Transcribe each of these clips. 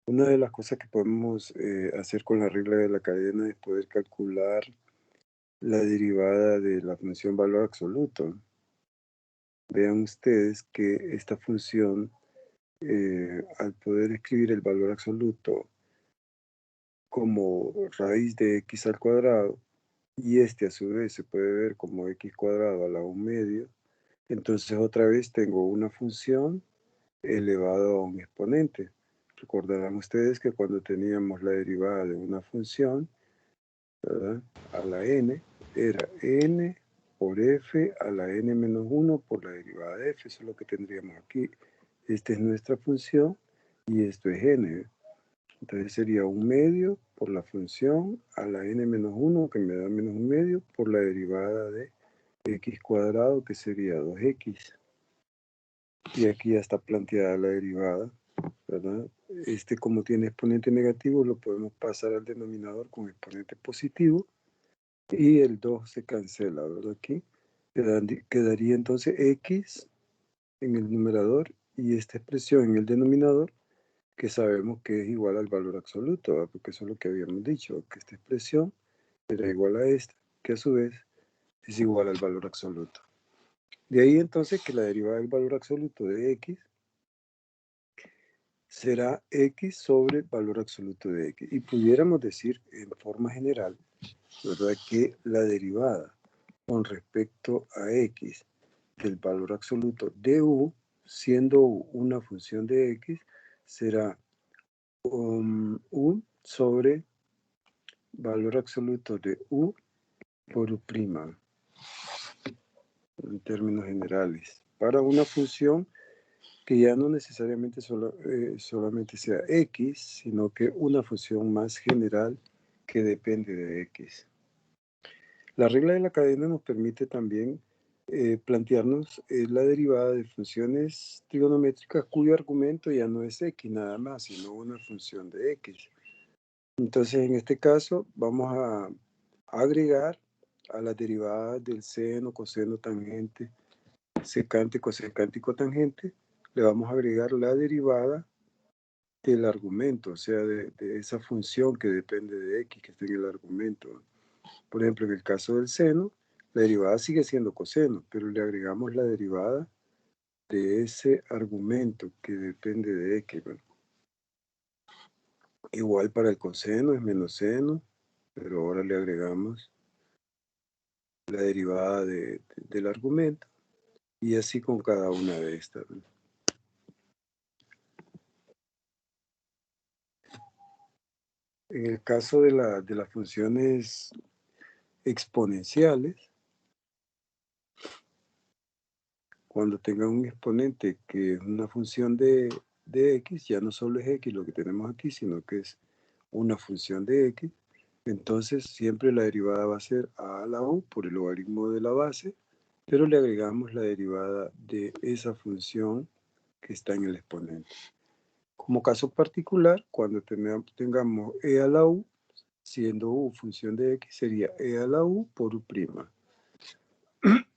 Una de las cosas que podemos hacer con la regla de la cadena es poder calcular la derivada de la función valor absoluto. Vean ustedes que esta función, al poder escribir el valor absoluto como raíz de x al cuadrado, y este a su vez se puede ver como x cuadrado a la 1 medio, entonces otra vez tengo una función elevado a un exponente. Recordarán ustedes que cuando teníamos la derivada de una función, ¿verdad?, a la n, era n por f a la n menos 1 por la derivada de f. Eso es lo que tendríamos aquí. Esta es nuestra función y esto es n. Entonces sería 1 medio por la función a la n menos 1, que me da menos 1 medio, por la derivada de x cuadrado, que sería 2x. Y aquí ya está planteada la derivada, ¿verdad? Como tiene exponente negativo, lo podemos pasar al denominador con exponente positivo. Y el 2 se cancela, ¿verdad? Aquí quedaría entonces x en el numerador y esta expresión en el denominador, que sabemos que es igual al valor absoluto, ¿verdad? Porque eso es lo que habíamos dicho, que esta expresión era igual a esta, que a su vez es igual al valor absoluto. De ahí entonces que la derivada del valor absoluto de x será x sobre valor absoluto de x. Y pudiéramos decir en forma general, ¿verdad?, que la derivada con respecto a x del valor absoluto de u, siendo u una función de x, será u sobre valor absoluto de u por u', en términos generales, para una función que ya no necesariamente solamente sea x, sino que una función más general que depende de x. La regla de la cadena nos permite también plantearnos la derivada de funciones trigonométricas cuyo argumento ya no es x nada más, sino una función de x. Entonces, en este caso, vamos a agregar a las derivadas del seno, coseno, tangente, secante, cosecante y cotangente, le vamos a agregar la derivada del argumento, o sea, de esa función que depende de x, que está en el argumento. Por ejemplo, en el caso del seno, la derivada sigue siendo coseno, pero le agregamos la derivada de ese argumento que depende de x. Bueno, igual para el coseno es menos seno, pero ahora le agregamos la derivada del argumento, y así con cada una de estas. En el caso de las funciones exponenciales, cuando tenga un exponente que es una función de x, ya no solo es x lo que tenemos aquí, sino que es una función de x, entonces siempre la derivada va a ser a la u por el logaritmo de la base, pero le agregamos la derivada de esa función que está en el exponente. Como caso particular, cuando tengamos e a la u, siendo u función de x, sería e a la u por u'.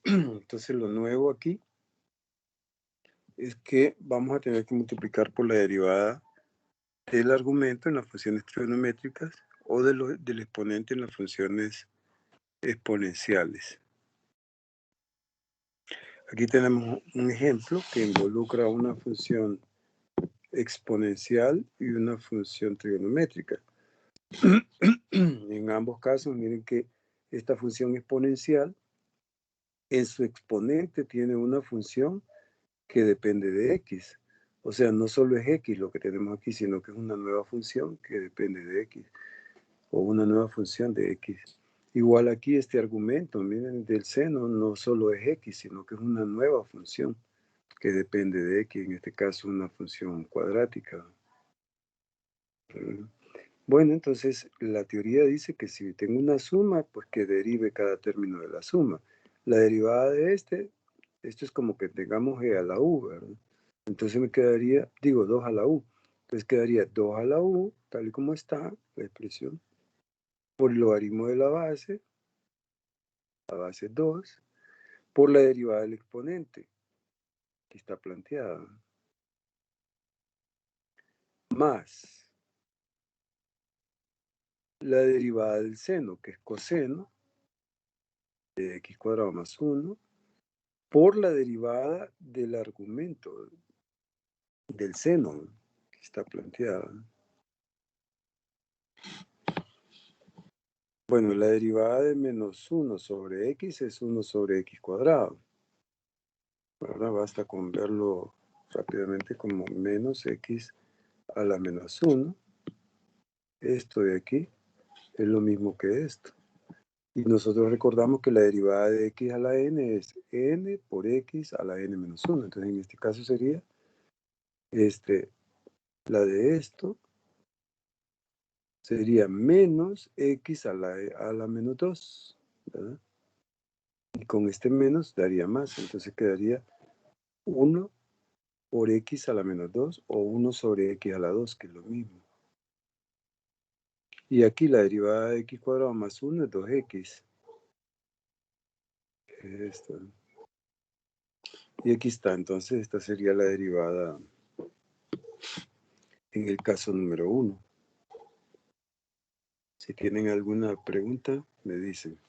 Entonces lo nuevo aquí es que vamos a tener que multiplicar por la derivada del argumento en las funciones trigonométricas o del exponente en las funciones exponenciales. Aquí tenemos un ejemplo que involucra una función exponencial y una función trigonométrica. En ambos casos, miren que esta función exponencial en su exponente tiene una función que depende de x. O sea, no solo es x lo que tenemos aquí, sino que es una nueva función que depende de x, o una nueva función de x. Igual aquí este argumento, miren, del seno no solo es x, sino que es una nueva función que depende de x, en este caso una función cuadrática. Bueno, entonces la teoría dice que si tengo una suma, pues que derive cada término de la suma. La derivada de esto es como que tengamos e a la u, ¿verdad? Entonces me quedaría, digo, 2 a la u. Entonces quedaría 2 a la u, tal y como está la expresión, por el logaritmo de la base 2, por la derivada del exponente, que está planteada, más la derivada del seno, que es coseno de x cuadrado más 1, por la derivada del argumento del seno que está planteada. Bueno, la derivada de menos 1 sobre x es 1 sobre x cuadrado. Ahora basta con verlo rápidamente como menos x a la menos 1. Esto de aquí es lo mismo que esto. Y nosotros recordamos que la derivada de x a la n es n por x a la n menos 1. Entonces, en este caso sería la de esto sería menos x a la menos 2, ¿verdad? Y con este menos daría más. Entonces quedaría 1 por x a la menos 2 o 1 sobre x a la 2, que es lo mismo. Y aquí la derivada de x cuadrado más 1 es 2x. Esto. Y aquí está. Entonces esta sería la derivada en el caso número 1. Si tienen alguna pregunta, me dicen.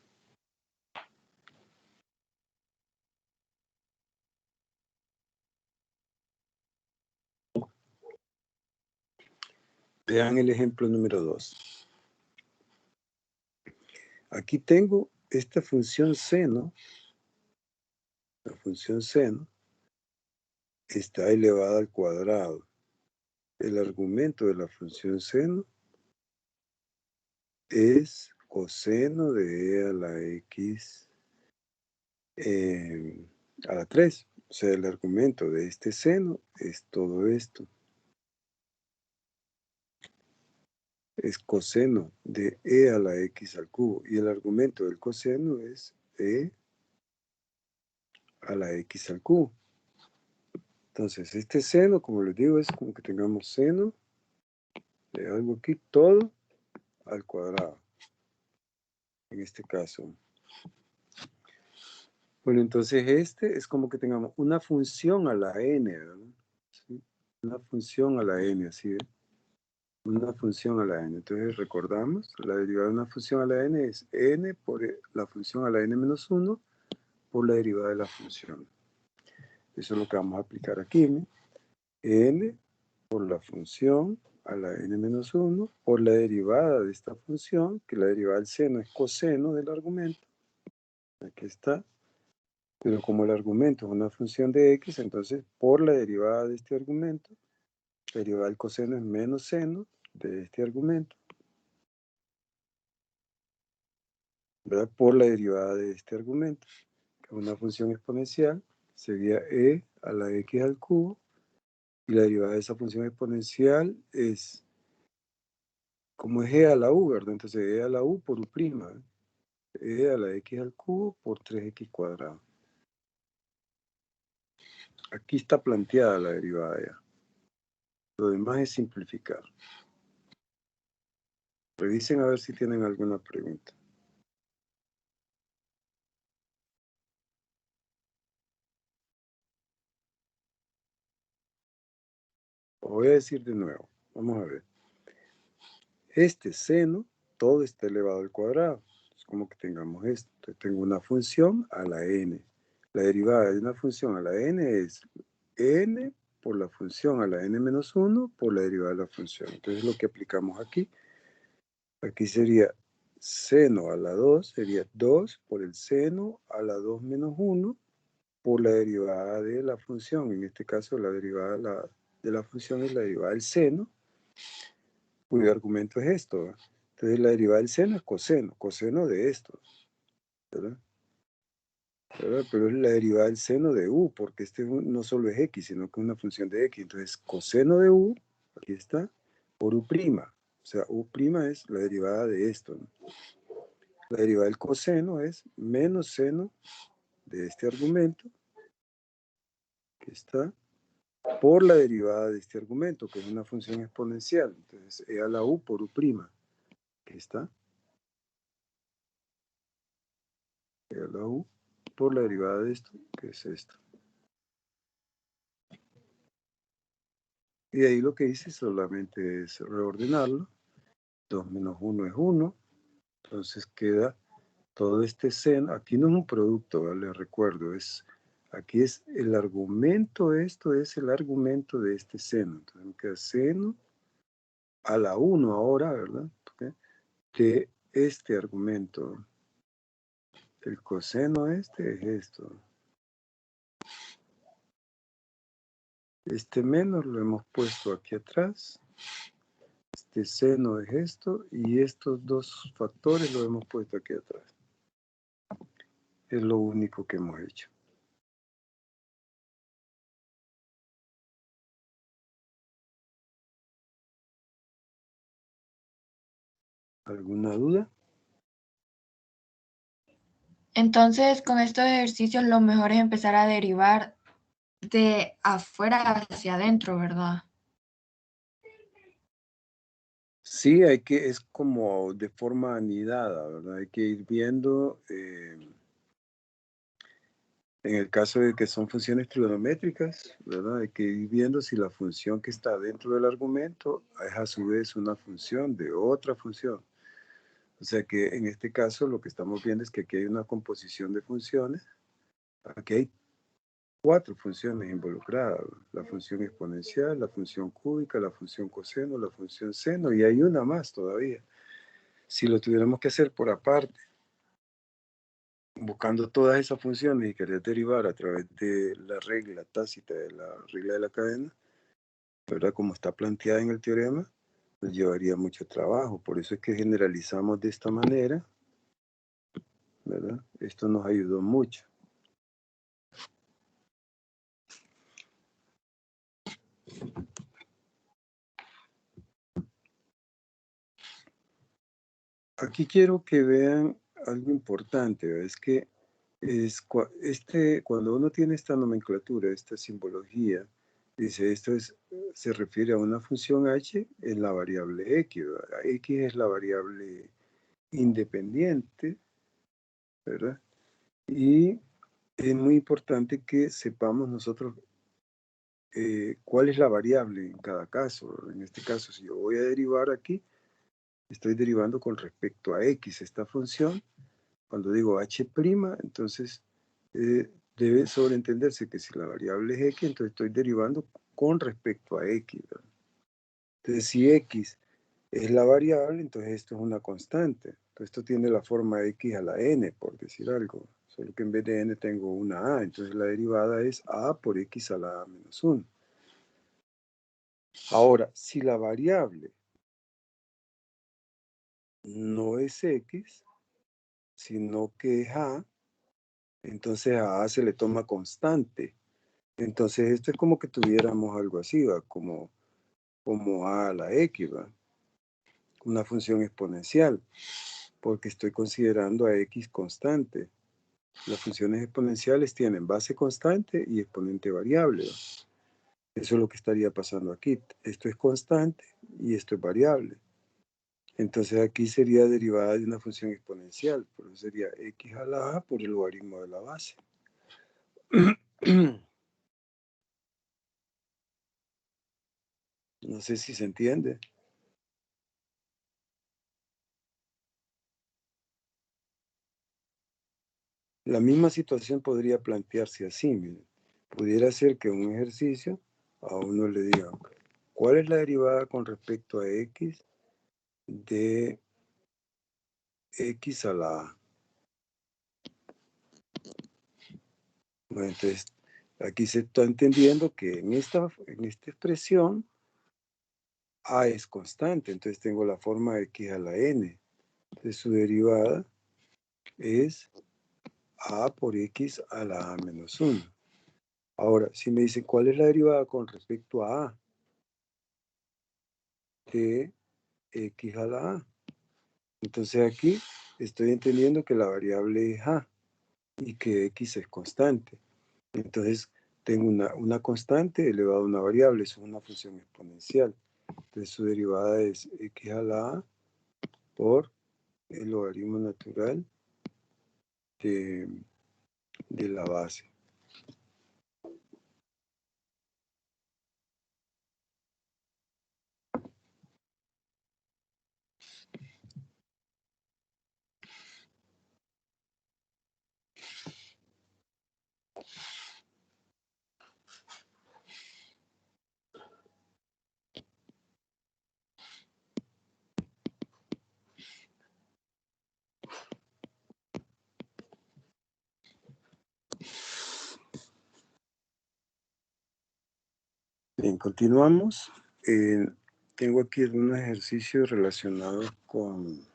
Vean el ejemplo número 2. Aquí tengo esta función seno. La función seno está elevada al cuadrado. El argumento de la función seno es coseno de e a la x a la 3. O sea, el argumento de este seno es todo esto. Es coseno de e a la x al cubo. Y el argumento del coseno es e a la x al cubo. Entonces, este seno, como les digo, es como que tengamos seno de algo aquí, todo al cuadrado. En este caso. Bueno, entonces este es como que tengamos una función a la n, ¿verdad? ¿Sí? Una función a la n, así, ¿eh? Una función a la n. Entonces recordamos, la derivada de una función a la n es n por la función a la n menos 1 por la derivada de la función. Eso es lo que vamos a aplicar aquí, ¿no? N por la función a la n menos 1 por la derivada de esta función, que la derivada del seno es coseno del argumento. Aquí está. Pero como el argumento es una función de x, entonces por la derivada de este argumento, la derivada del coseno es menos seno de este argumento, ¿verdad? Por la derivada de este argumento, que es una función exponencial, sería e a la x al cubo, y la derivada de esa función exponencial es, como es e a la u, ¿verdad? Entonces e a la u por u', ¿verdad? E a la x al cubo por 3x cuadrado. Aquí está planteada la derivada ya. Lo demás es simplificar. Revisen a ver si tienen alguna pregunta. Lo voy a decir de nuevo. Vamos a ver. Este seno, todo está elevado al cuadrado. Es como que tengamos esto. Entonces tengo una función a la n. La derivada de una función a la n es n por la función a la n menos 1 por la derivada de la función. Entonces lo que aplicamos aquí sería seno a la 2, sería 2 por el seno a la 2 menos 1 por la derivada de la función. En este caso la derivada de la función es la derivada del seno, cuyo argumento es esto, ¿verdad? Entonces la derivada del seno es coseno de esto, ¿verdad? Pero es la derivada del seno de u, porque este no solo es x, sino que es una función de x. Entonces coseno de u, aquí está, por u'. O sea, u' es la derivada de esto, ¿no? La derivada del coseno es menos seno de este argumento, que está, por la derivada de este argumento, que es una función exponencial. Entonces, e a la u por u', que está, e a la u por la derivada de esto, que es esto. Y ahí lo que hice solamente es reordenarlo. 2 menos 1 es 1. Entonces queda todo este seno. Aquí no es un producto, ¿vale? Les recuerdo, aquí es el argumento, esto es el argumento de este seno. Entonces me queda seno a la 1 ahora, ¿verdad? ¿Okay? De este argumento. El coseno este es esto. Este menos lo hemos puesto aquí atrás. Este seno es esto. Y estos dos factores lo hemos puesto aquí atrás. Es lo único que hemos hecho. ¿Alguna duda? Entonces, con estos ejercicios lo mejor es empezar a derivar de afuera hacia adentro, ¿verdad? Sí, es como de forma anidada, ¿verdad? Hay que ir viendo, en el caso de que son funciones trigonométricas, ¿verdad? Hay que ir viendo si la función que está dentro del argumento es a su vez una función de otra función. O sea que en este caso lo que estamos viendo es que aquí hay una composición de funciones. Aquí hay 4 funciones involucradas: la función exponencial, la función cúbica, la función coseno, la función seno, y hay una más todavía. Si lo tuviéramos que hacer por aparte, buscando todas esas funciones y querer derivar a través de la regla tácita de la regla de la cadena, ¿verdad? Como está planteada en el teorema, nos llevaría mucho trabajo. Por eso es que generalizamos de esta manera, ¿verdad? Esto nos ayudó mucho. Aquí quiero que vean algo importante, ¿verdad? Es que cuando uno tiene esta nomenclatura, esta simbología, dice esto se refiere a una función h en la variable x, ¿verdad? X es la variable independiente, ¿verdad? Y es muy importante que sepamos nosotros cuál es la variable en cada caso, ¿verdad? En este caso, si yo voy a derivar aquí, estoy derivando con respecto a x. Esta función, cuando digo h', entonces debe sobreentenderse que si la variable es x, entonces estoy derivando con respecto a x, ¿verdad? Entonces, si x es la variable, entonces esto es una constante. Entonces, esto tiene la forma x a la n, por decir algo. Solo que en vez de n tengo una a. Entonces, la derivada es a por x a la a menos 1. Ahora, si la variable no es x, sino que es a, entonces a se le toma constante. Entonces, esto es como que tuviéramos algo así, ¿va? Como a la x, ¿va? Una función exponencial, porque estoy considerando a x constante. Las funciones exponenciales tienen base constante y exponente variable, ¿va? Eso es lo que estaría pasando aquí. Esto es constante y esto es variable. Entonces aquí sería derivada de una función exponencial. Por eso sería x a la a por el logaritmo de la base. No sé si se entiende. La misma situación podría plantearse así. Miren. Pudiera ser que un ejercicio a uno le diga, ¿cuál es la derivada con respecto a x de x a la a? Bueno, entonces, aquí se está entendiendo que en esta expresión a es constante, entonces tengo la forma de x a la n. Entonces su derivada es a por x a la a menos 1. Ahora, si me dicen cuál es la derivada con respecto a de x a la a, entonces aquí estoy entendiendo que la variable es a y que x es constante. Entonces tengo una constante elevada a una variable, eso es una función exponencial. Entonces su derivada es x a la a por el logaritmo natural de la base. Bien, continuamos. Tengo aquí algunos ejercicios relacionados con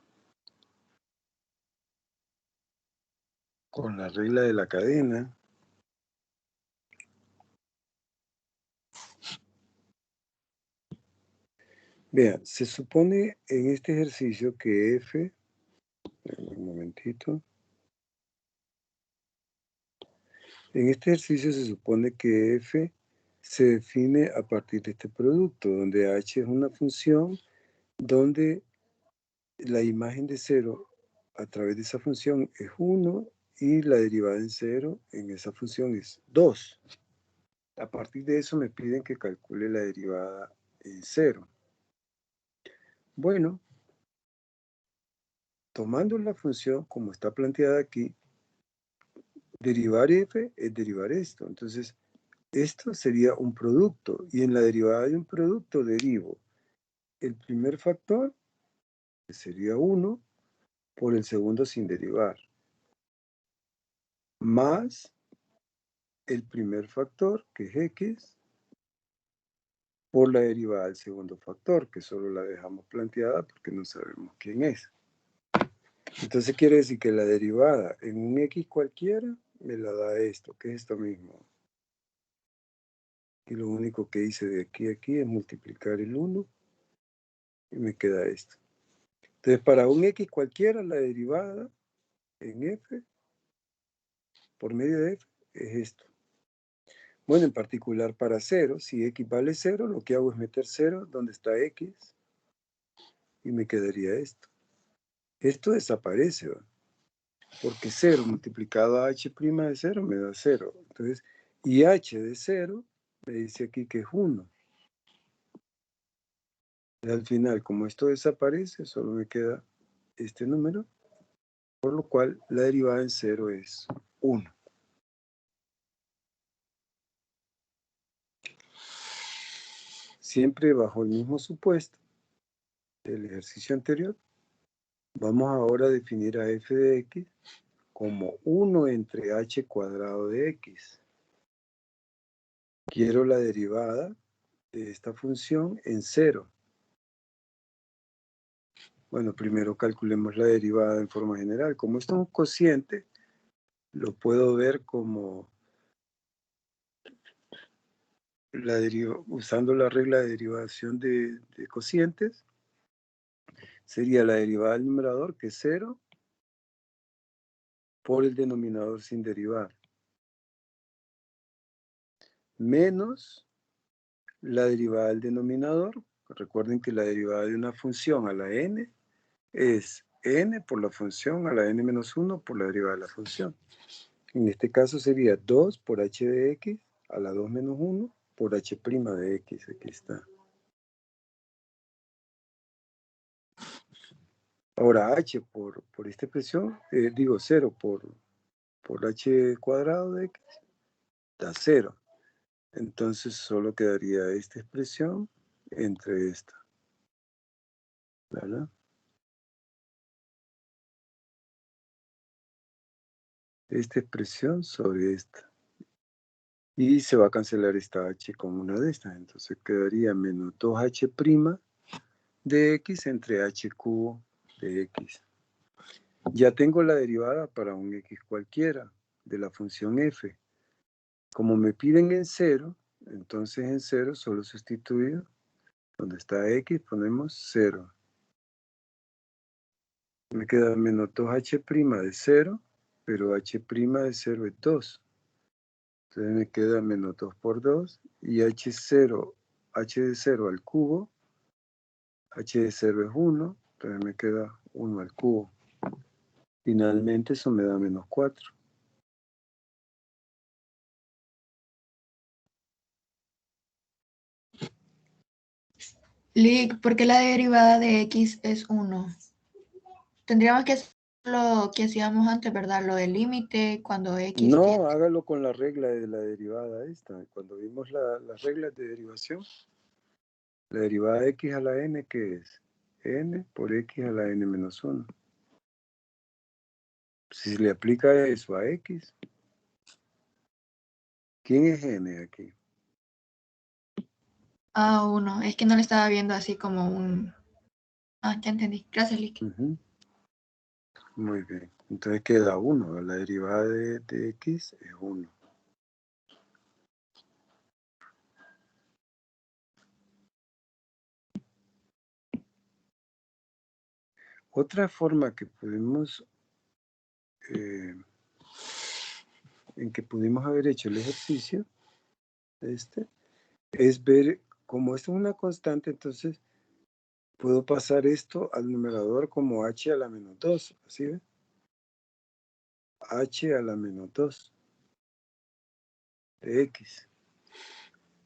la regla de la cadena. Vean, se supone en este ejercicio que F, un momentito, en este ejercicio se supone que F se define a partir de este producto, donde H es una función donde la imagen de 0 a través de esa función es 1 y la derivada en 0 en esa función es 2. A partir de eso me piden que calcule la derivada en 0. Bueno, tomando la función como está planteada aquí, derivar f es derivar esto. Entonces, esto sería un producto. Y en la derivada de un producto derivo el primer factor, que sería 1, por el segundo sin derivar, más el primer factor, que es x, por la derivada del segundo factor, que solo la dejamos planteada porque no sabemos quién es. Entonces quiere decir que la derivada en un x cualquiera me la da esto, que es esto mismo. Y lo único que hice de aquí a aquí es multiplicar el 1 y me queda esto. Entonces para un x cualquiera la derivada en f, por medio de f, es esto. Bueno, en particular para 0, si x vale 0, lo que hago es meter 0 donde está x y me quedaría esto. Esto desaparece, ¿va? Porque 0 multiplicado a h' de 0 me da 0. Entonces, y h de 0 me dice aquí que es 1. Y al final, como esto desaparece, solo me queda este número, por lo cual la derivada en 0 es 1. Siempre bajo el mismo supuesto del ejercicio anterior, vamos ahora a definir a f de x como 1 entre h cuadrado de x. Quiero la derivada de esta función en 0. Bueno, primero calculemos la derivada en forma general. Como esto es un cociente, lo puedo ver como usando la regla de derivación de cocientes. Sería la derivada del numerador, que es 0, por el denominador sin derivar, menos la derivada del denominador. Recuerden que la derivada de una función a la n es n por la función a la n-1 por la derivada de la función. En este caso sería 2 por h de x a la 2 menos 1 por h' de x. Aquí está. Ahora h por esta expresión, digo 0 por h cuadrado de x, da 0. Entonces solo quedaría esta expresión entre esta, ¿verdad? Esta expresión sobre esta. Y se va a cancelar esta h con una de estas. Entonces quedaría menos 2h' de x entre h cubo de x. Ya tengo la derivada para un x cualquiera de la función f. Como me piden en 0, entonces en 0 solo sustituyo. Donde está x ponemos 0. Me queda menos 2h' de 0, pero h' de 0 es 2. Entonces me queda menos 2 por 2 y h0, h de 0 al cubo, h de 0 es 1, entonces me queda 1 al cubo. Finalmente eso me da menos 4. Lick, ¿por qué la derivada de x es 1? Tendríamos que hacer lo que hacíamos antes, ¿verdad? Lo del límite cuando x tiene... No, hágalo con la regla de la derivada esta. Cuando vimos las reglas de derivación, la derivada de x a la n, ¿qué es? N por x a la n menos 1. Si le aplica eso a x, ¿quién es n aquí? A1. Es que no le estaba viendo así como un... Ah, ya entendí. Gracias, Lick. Muy bien. Entonces queda 1. La derivada de x es 1. Otra forma que pudimos, en que pudimos haber hecho el ejercicio, es ver, como esto es una constante, entonces puedo pasar esto al numerador como h a la menos 2, ¿así ve? H a la menos 2 de x.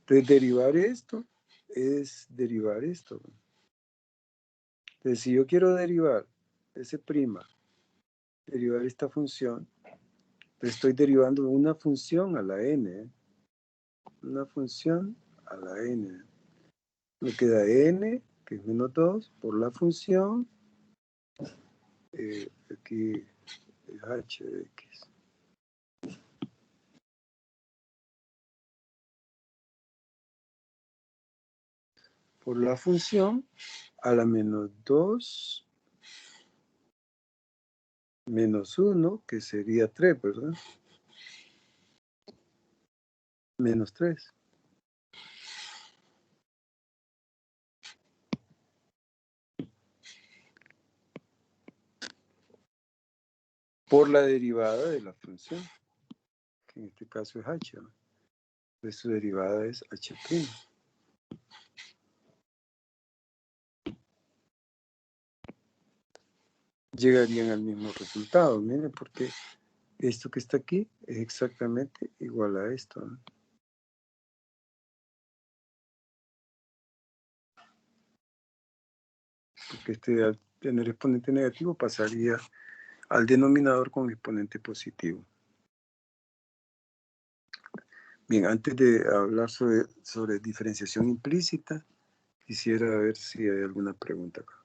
Entonces derivar esto es derivar esto. Entonces si yo quiero derivar S', derivar esta función, estoy derivando una función a la n, una función a la n. Me queda n, que es menos 2, por la función, aquí es h de x. Por la función a la menos 2 menos 1, que sería 3, ¿verdad? Menos 3. Por la derivada de la función, que en este caso es h, ¿no? Entonces su derivada es h'. Llegarían al mismo resultado, miren, porque esto que está aquí es exactamente igual a esto, ¿no? Porque este, al tener exponente negativo, pasaría al denominador con exponente positivo. Bien, antes de hablar sobre diferenciación implícita, quisiera ver si hay alguna pregunta acá.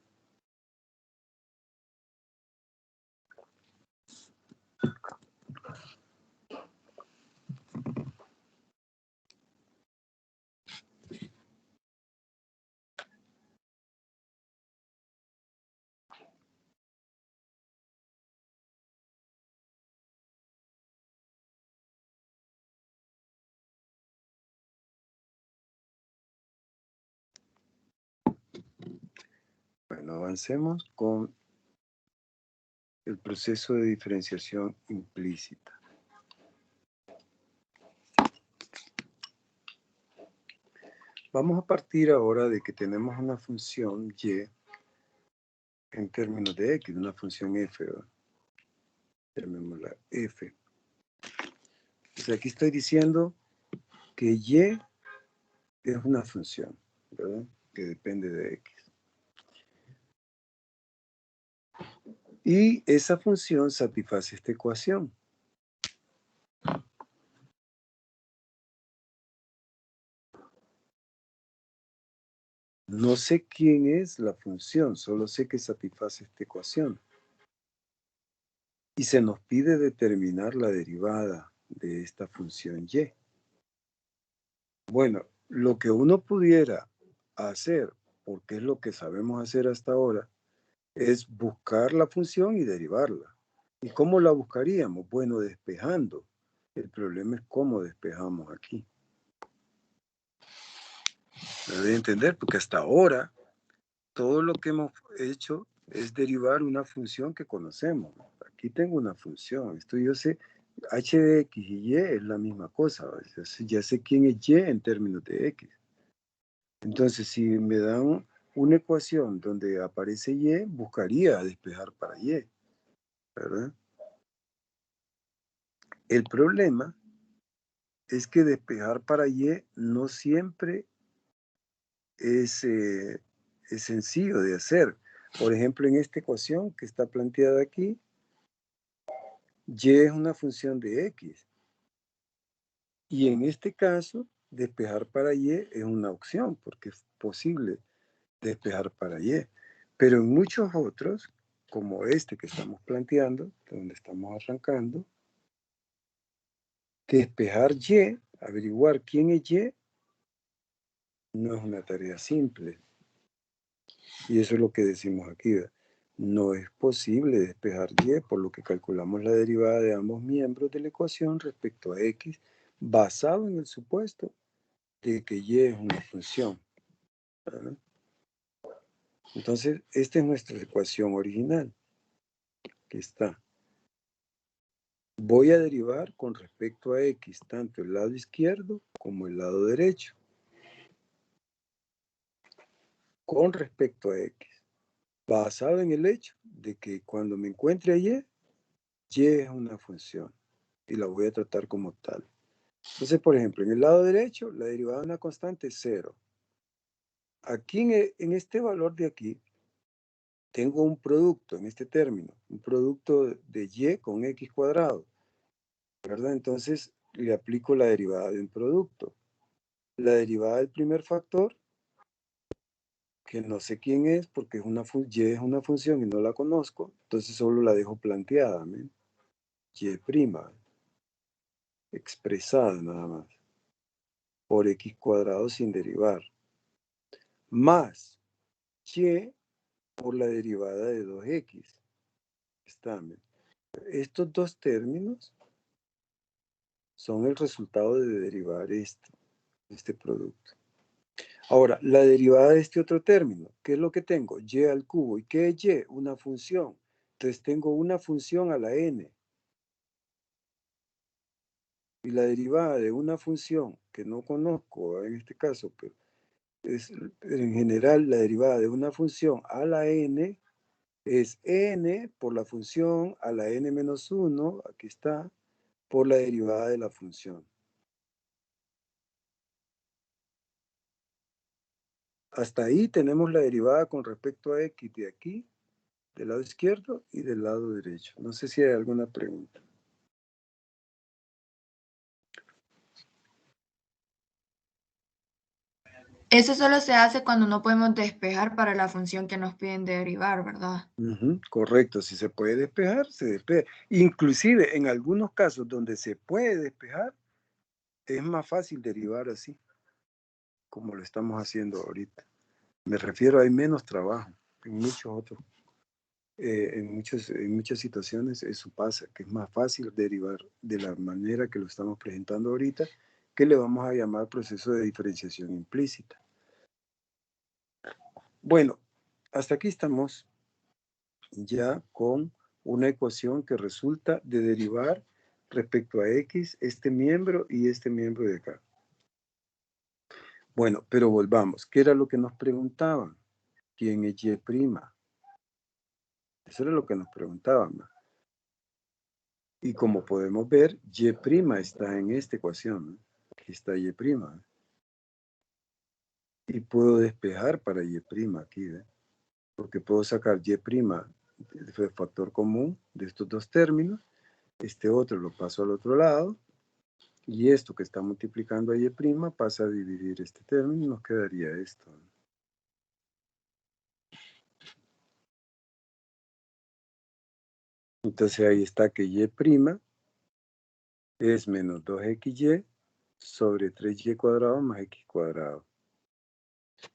Bueno, avancemos con el proceso de diferenciación implícita. Vamos a partir ahora de que tenemos una función y en términos de x, una función f, ¿verdad? Llamémosla f. Entonces aquí estoy diciendo que y es una función, ¿verdad? Que depende de x. Y esa función satisface esta ecuación. No sé quién es la función, solo sé que satisface esta ecuación. Y se nos pide determinar la derivada de esta función y. Bueno, lo que uno pudiera hacer, porque es lo que sabemos hacer hasta ahora, es buscar la función y derivarla. ¿Y cómo la buscaríamos? Bueno, despejando. El problema es cómo despejamos aquí. Me debe entender, porque hasta ahora todo lo que hemos hecho es derivar una función que conocemos. Aquí tengo una función. Esto yo sé, h de x y y es la misma cosa. Ya sé quién es y en términos de x. Entonces, si me dan una ecuación donde aparece y, buscaría despejar para y, ¿verdad? El problema es que despejar para y no siempre es sencillo de hacer. Por ejemplo, en esta ecuación que está planteada aquí, y es una función de x. Y en este caso, despejar para y es una opción, porque es posible despejar para y. Pero en muchos otros, como este que estamos planteando, donde estamos arrancando, despejar y, averiguar quién es y, No es una tarea simple. Y eso es lo que decimos aquí, ¿verdad? No es posible despejar y, por lo que calculamos la derivada de ambos miembros de la ecuación respecto a x, basado en el supuesto de que y es una función, ¿verdad? Entonces, esta es nuestra ecuación original, que está. Voy a derivar con respecto a x, tanto el lado izquierdo como el lado derecho. Con respecto a x, basado en el hecho de que cuando me encuentre a y es una función y la voy a tratar como tal. Entonces, por ejemplo, en el lado derecho, la derivada de una constante es 0. Aquí en este valor de aquí, tengo un producto en este término, un producto de y con x cuadrado, ¿verdad? Entonces, le aplico la derivada de un producto. La derivada del primer factor, que no sé quién es, porque y es una función y no la conozco, entonces solo la dejo planteada, ¿me? Y', expresada nada más, por x cuadrado sin derivar, más y por la derivada de 2x. Está, ¿me? Estos dos términos son el resultado de derivar este producto. Ahora, la derivada de este otro término, ¿qué es lo que tengo? Y al cubo. ¿Y qué es y? Una función. Entonces tengo una función a la n. Y la derivada de una función que no conozco en este caso, pero es en general la derivada de una función a la n es n por la función a la n menos 1, aquí está, por la derivada de la función. Hasta ahí tenemos la derivada con respecto a x de aquí, del lado izquierdo y del lado derecho. No sé si hay alguna pregunta. Eso solo se hace cuando no podemos despejar para la función que nos piden derivar, ¿verdad? Correcto, si se puede despejar, se despeja. Inclusive en algunos casos donde se puede despejar, es más fácil derivar así, como lo estamos haciendo ahorita. Me refiero, hay menos trabajo. En muchos otros, en muchas situaciones eso pasa, que es más fácil derivar de la manera que lo estamos presentando ahorita, que le vamos a llamar proceso de diferenciación implícita. Bueno, hasta aquí estamos ya con una ecuación que resulta de derivar respecto a x este miembro y este miembro de acá. Bueno, pero volvamos. ¿Qué era lo que nos preguntaban? ¿Quién es y'? Eso era lo que nos preguntaban. Y como podemos ver, y' está en esta ecuación, ¿no? Aquí está y'. Y puedo despejar para y' aquí, ¿ve? Porque puedo sacar y' de factor común de estos dos términos. Este otro lo paso al otro lado. Y esto que está multiplicando a y' pasa a dividir este término y nos quedaría esto. Entonces ahí está que y' es menos 2xy sobre 3y cuadrado más x cuadrado.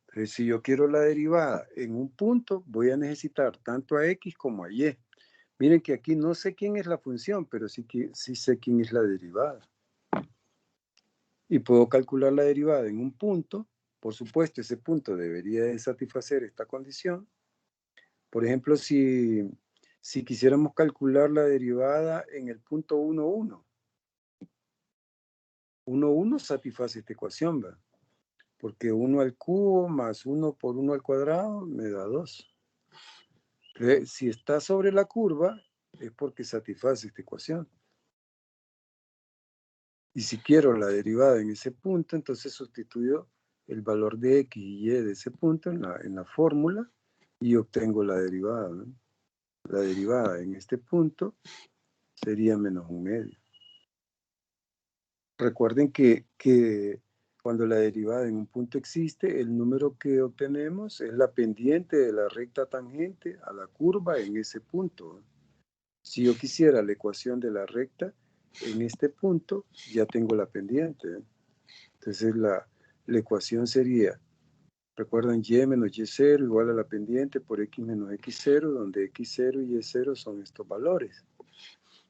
Entonces, si yo quiero la derivada en un punto, voy a necesitar tanto a x como a y. Miren que aquí no sé quién es la función, pero sí sé quién es la derivada. Y puedo calcular la derivada en un punto. Por supuesto, ese punto debería de satisfacer esta condición. Por ejemplo, si quisiéramos calcular la derivada en el punto 1, 1. 1, 1 satisface esta ecuación, ¿verdad? Porque 1 al cubo más 1 por 1 al cuadrado me da 2. Si está sobre la curva, es porque satisface esta ecuación. Y si quiero la derivada en ese punto, entonces sustituyo el valor de x y y de ese punto en la fórmula y obtengo la derivada, ¿no? La derivada en este punto sería menos 1/2. Recuerden que cuando la derivada en un punto existe, el número que obtenemos es la pendiente de la recta tangente a la curva en ese punto. Si yo quisiera la ecuación de la recta en este punto, ya tengo la pendiente. Entonces la ecuación sería Recuerden, y menos y0 igual a la pendiente por x menos x0, donde x0 y y0 son estos valores.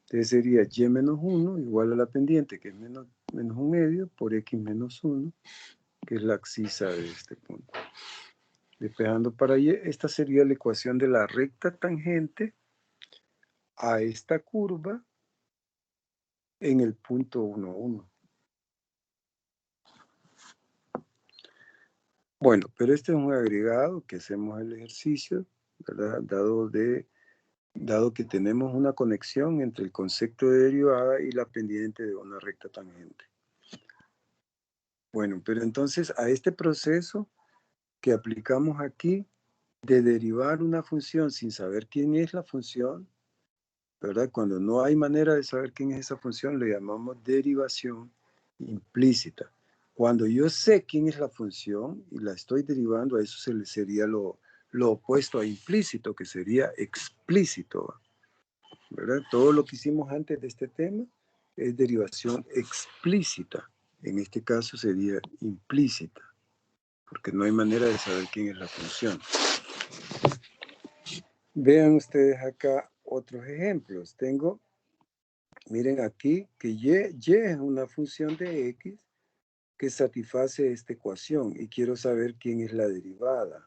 Entonces sería y menos 1 igual a la pendiente, que es menos 1/2, por x menos 1, que es la abscisa de este punto. Despejando para y, esta sería la ecuación de la recta tangente a esta curva en el punto 1, 1. Bueno, pero este es un agregado que hacemos el ejercicio, ¿verdad? Dado que tenemos una conexión entre el concepto de derivada y la pendiente de una recta tangente. Bueno, pero entonces a este proceso que aplicamos aquí de derivar una función sin saber quién es la función, ¿verdad? Cuando no hay manera de saber quién es esa función, le llamamos derivación implícita. Cuando yo sé quién es la función y la estoy derivando, a eso se le sería lo opuesto a implícito, que sería explícito, ¿verdad? Todo lo que hicimos antes de este tema es derivación explícita. En este caso sería implícita, porque no hay manera de saber quién es la función. Vean ustedes acá otros ejemplos. Miren aquí que y es una función de x que satisface esta ecuación y quiero saber quién es la derivada.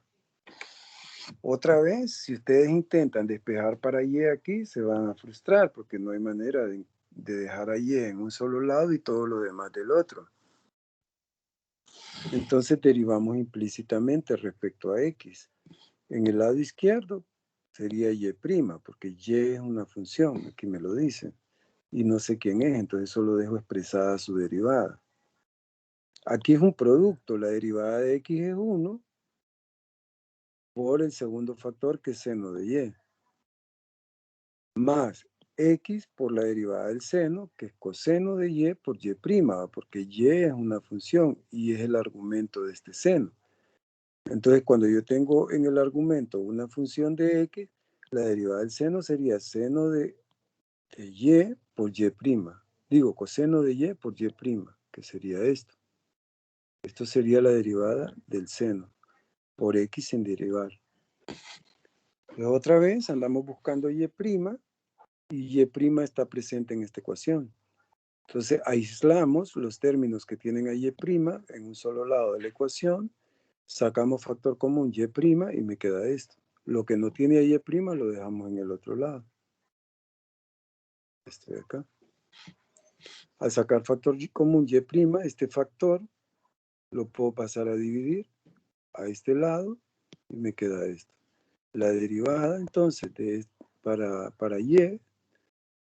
Otra vez, si ustedes intentan despejar para y aquí, se van a frustrar porque no hay manera de dejar a y en un solo lado y todo lo demás del otro. Entonces derivamos implícitamente respecto a x. En el lado izquierdo sería y', porque y es una función, aquí me lo dicen, y no sé quién es, entonces solo dejo expresada su derivada. Aquí es un producto, la derivada de x es 1 por el segundo factor que es seno de y, más x por la derivada del seno, que es coseno de y por y', porque y es una función y es el argumento de este seno. Entonces, cuando yo tengo en el argumento una función de x, la derivada del seno sería seno de y por y'. Digo, coseno de y por y', que sería esto. Esto sería la derivada del seno por x sin derivar. Y otra vez andamos buscando y' y y' está presente en esta ecuación. Entonces aislamos los términos que tienen a y' en un solo lado de la ecuación, sacamos factor común y' y me queda esto. Lo que no tiene a y' lo dejamos en el otro lado. Este de acá. Al sacar factor común y', este factor lo puedo pasar a dividir a este lado y me queda esto. La derivada entonces para y,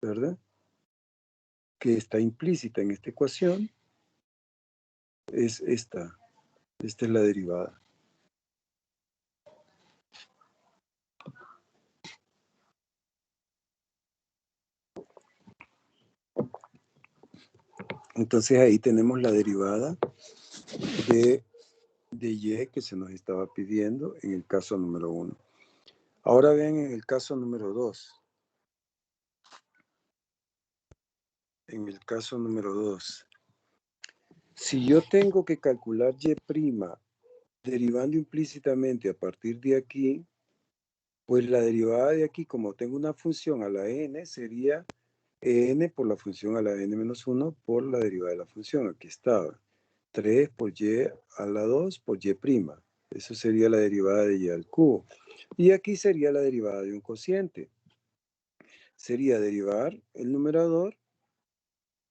¿verdad? Que está implícita en esta ecuación, es esta. Esta es la derivada. Entonces ahí tenemos la derivada de y que se nos estaba pidiendo en el caso número 1. Ahora vean en el caso número 2. En el caso número 2. Si yo tengo que calcular y' derivando implícitamente a partir de aquí, pues la derivada de aquí, como tengo una función a la n, sería n por la función a la n-1 por la derivada de la función. Aquí estaba. 3 por y a la 2 por y'. Eso sería la derivada de y al cubo. Y aquí sería la derivada de un cociente. Sería derivar el numerador,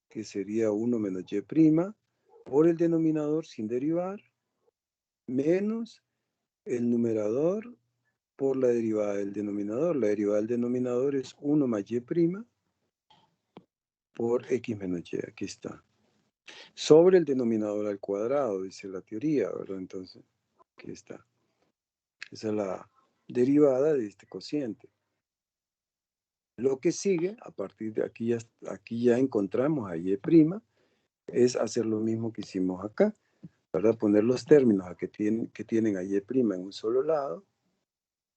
que sería 1 menos y', por el denominador sin derivar, menos el numerador por la derivada del denominador. La derivada del denominador es 1 más y' por x menos y. Aquí está. Sobre el denominador al cuadrado, dice la teoría, ¿verdad? Entonces, aquí está. Esa es la derivada de este cociente. Lo que sigue, a partir de aquí ya encontramos a y', es hacer lo mismo que hicimos acá, ¿verdad? Poner los términos que tienen a y' en un solo lado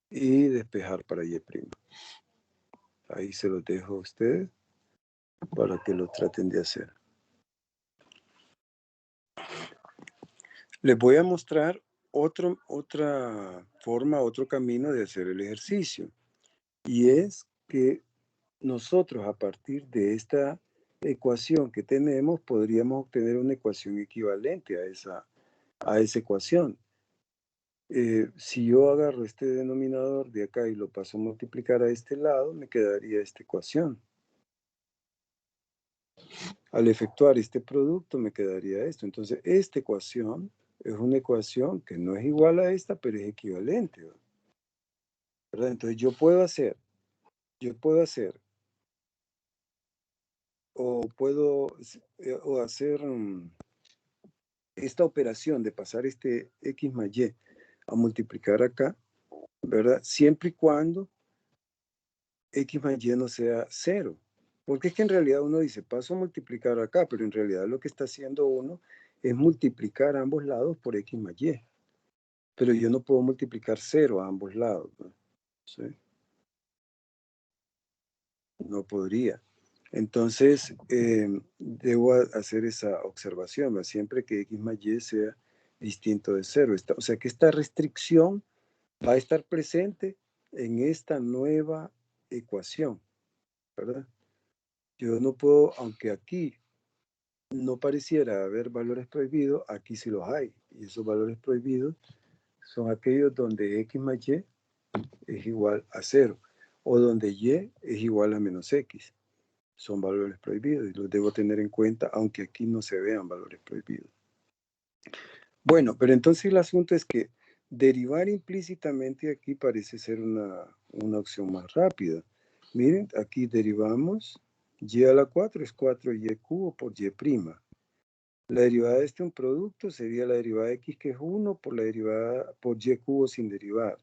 y despejar para y'. Ahí se los dejo a ustedes para que lo traten de hacer. Les voy a mostrar otra forma, otro camino de hacer el ejercicio. Y es que nosotros a partir de esta ecuación que tenemos podríamos obtener una ecuación equivalente a esa ecuación. Si yo agarro este denominador de acá y lo paso a multiplicar a este lado, me quedaría esta ecuación. Al efectuar este producto me quedaría esto. Entonces, esta ecuación es una ecuación que no es igual a esta, pero es equivalente, ¿verdad? Entonces, yo puedo hacer, o hacer esta operación de pasar este X más Y a multiplicar acá, ¿verdad? Siempre y cuando X más Y no sea 0. Porque es que en realidad uno dice, paso a multiplicar acá, pero en realidad lo que está haciendo uno es multiplicar ambos lados por X más Y. Pero yo no puedo multiplicar 0 a ambos lados, ¿no? ¿Sí? No podría. Entonces, debo hacer esa observación, ¿no? Siempre que X más Y sea distinto de 0. O sea que esta restricción va a estar presente en esta nueva ecuación, ¿verdad? Yo no puedo, aunque aquí no pareciera haber valores prohibidos, aquí sí los hay. Y esos valores prohibidos son aquellos donde X más Y es igual a 0 o donde Y es igual a menos X. Son valores prohibidos y los debo tener en cuenta, aunque aquí no se vean valores prohibidos. Bueno, pero entonces el asunto es que derivar implícitamente aquí parece ser una opción más rápida. Miren, aquí derivamos y a la 4 es 4y cubo por y prima. La derivada de un producto sería la derivada de x, que es 1, por la derivada por y cubo sin derivar.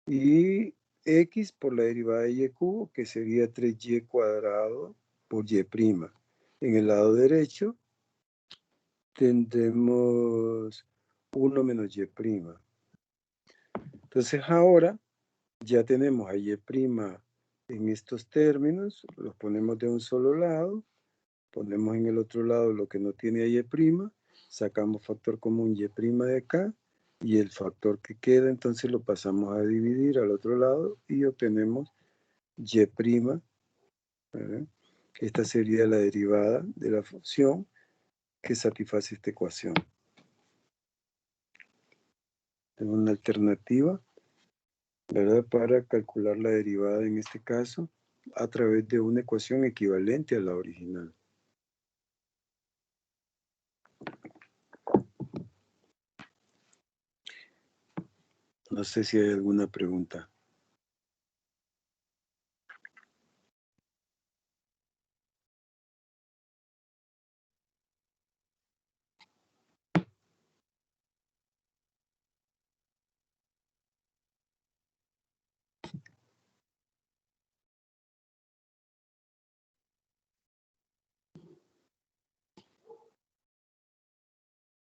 Y x por la derivada de y cubo, que sería 3y cuadrado por y prima. En el lado derecho tendremos 1 menos y prima. Entonces ahora ya tenemos a y prima en estos términos, los ponemos de un solo lado, ponemos en el otro lado lo que no tiene a y prima, sacamos factor común y prima de acá, y el factor que queda entonces lo pasamos a dividir al otro lado y obtenemos y prima, ¿verdad? Esta sería la derivada de la función que satisface esta ecuación. Tengo una alternativa, ¿verdad?, para calcular la derivada en este caso a través de una ecuación equivalente a la original. No sé si hay alguna pregunta.